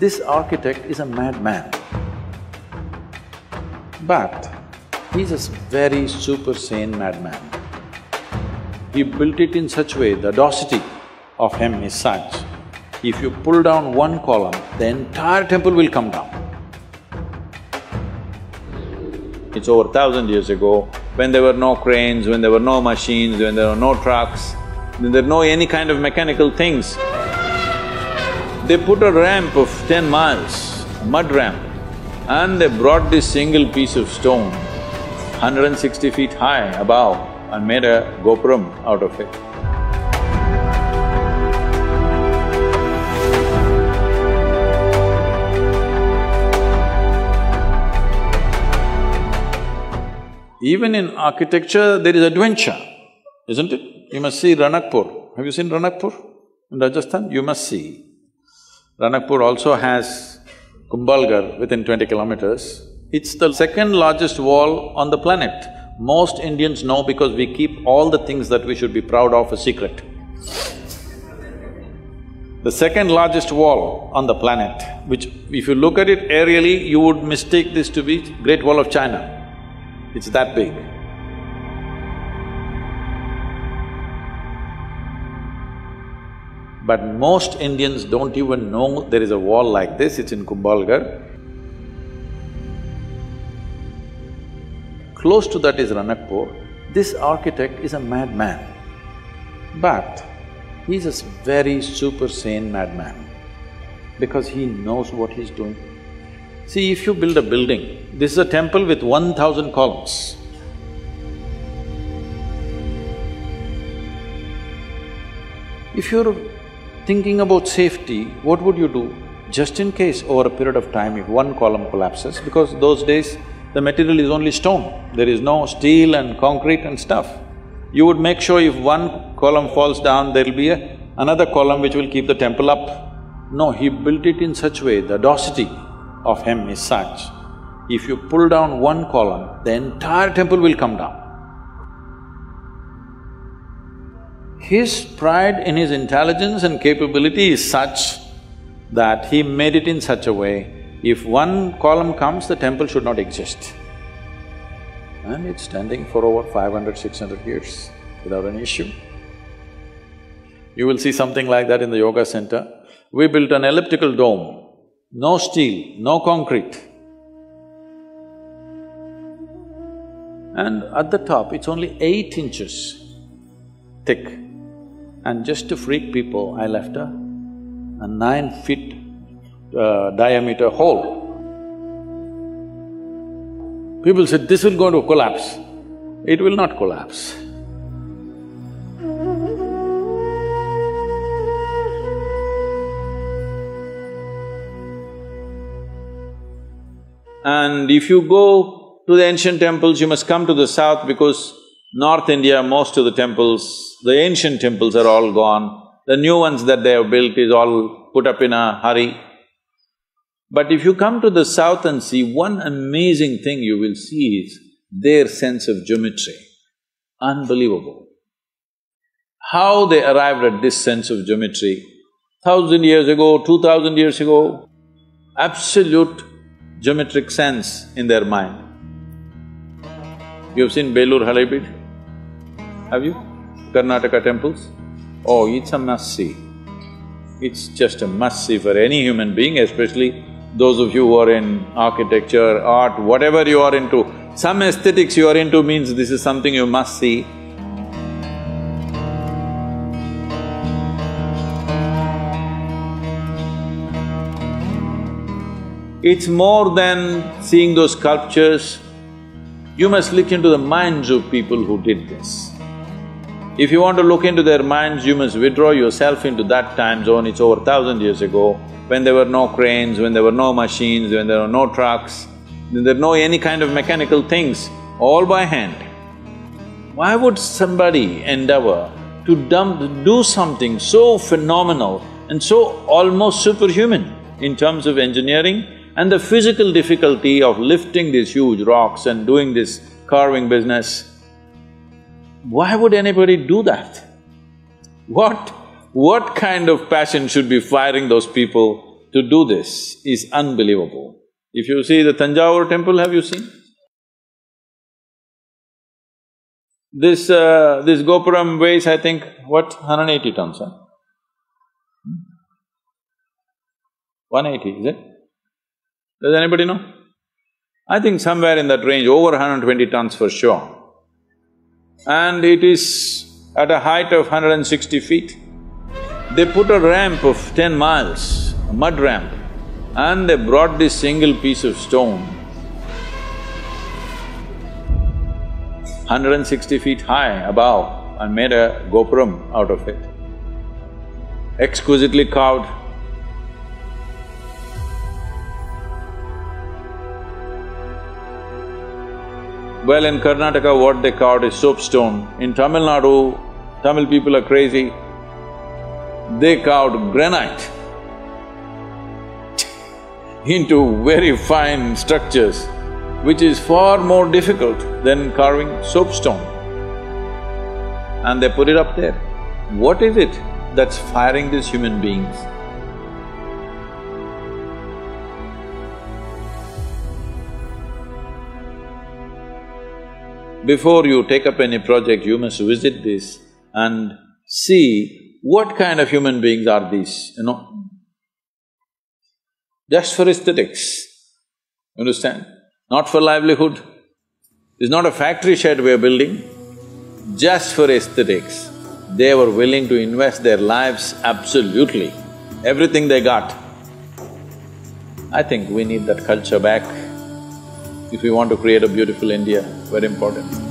This architect is a madman, but he's a very super sane madman. He built it in such a way, the audacity of him is such, if you pull down one column, the entire temple will come down. It's over 1,000 years ago, when there were no cranes, when there were no machines, when there were no trucks, when there were no any kind of mechanical things. They put a ramp of 10 miles, a mud ramp, and they brought this single piece of stone, 160 feet high above, and made a gopuram out of it. Even in architecture, there is adventure, isn't it? You must see Ranakpur. Have you seen Ranakpur in Rajasthan? You must see. Ranakpur also has Kumbhalgarh within 20 kilometers. It's the second largest wall on the planet. Most Indians know because we keep all the things that we should be proud of a secret. The second largest wall on the planet, which if you look at it aerially, you would mistake this to be Great Wall of China. It's that big. But most Indians don't even know there is a wall like this, it's in Kumbhalgarh. Close to that is Ranakpur. This architect is a madman, but he's a very super sane madman because he knows what he's doing. See, if you build a building, this is a temple with 1,000 columns. If you're thinking about safety, what would you do? Just in case over a period of time, if one column collapses, because those days the material is only stone, there is no steel and concrete and stuff. You would make sure if one column falls down, there'll be another column which will keep the temple up. No, he built it in such a way, the audacity of him is such, if you pull down one column, the entire temple will come down. His pride in his intelligence and capability is such that he made it in such a way, if one column comes, the temple should not exist. And it's standing for over 500, 600 years without an issue. You will see something like that in the yoga center. We built an elliptical dome, no steel, no concrete. And at the top, it's only 8 inches thick. And just to freak people, I left a 9 feet diameter hole. People said, this will go to collapse. It will not collapse. And if you go to the ancient temples, you must come to the south because North India, most of the temples, the ancient temples are all gone. The new ones that they have built is all put up in a hurry. But if you come to the south and see, one amazing thing you will see is their sense of geometry. Unbelievable. How they arrived at this sense of geometry, 1,000 years ago, 2,000 years ago, absolute geometric sense in their mind. You've seen Belur Halebeedu? Have you? Karnataka temples? Oh, it's a must-see. It's just a must-see for any human being, especially those of you who are in architecture, art, whatever you are into. Some aesthetics you are into means this is something you must see. It's more than seeing those sculptures. You must look into the minds of people who did this. If you want to look into their minds, you must withdraw yourself into that time zone. It's over 1,000 years ago, when there were no cranes, when there were no machines, when there were no trucks, when there were no any kind of mechanical things, all by hand. Why would somebody endeavor to do something so phenomenal and so almost superhuman in terms of engineering and the physical difficulty of lifting these huge rocks and doing this carving business? Why would anybody do that? What kind of passion should be firing those people to do this is unbelievable. If you see the Tanjavur temple, have you seen? This Gopuram weighs, I think, what, 180 tons, huh? 180, is it? Does anybody know? I think somewhere in that range, over 120 tons for sure. And it is at a height of 160 feet. They put a ramp of 10 miles, a mud ramp, and they brought this single piece of stone, 160 feet high above, and made a gopuram out of it. Exquisitely carved. Well, in Karnataka, what they carved is soapstone. In Tamil Nadu, Tamil people are crazy. They carved granite into very fine structures, which is far more difficult than carving soapstone. And they put it up there. What is it that's firing these human beings? Before you take up any project, you must visit this and see what kind of human beings are these, you know? Just for aesthetics, understand? Not for livelihood. It's not a factory shed we are building, just for aesthetics. They were willing to invest their lives absolutely, everything they got. I think we need that culture back if we want to create a beautiful India, very important.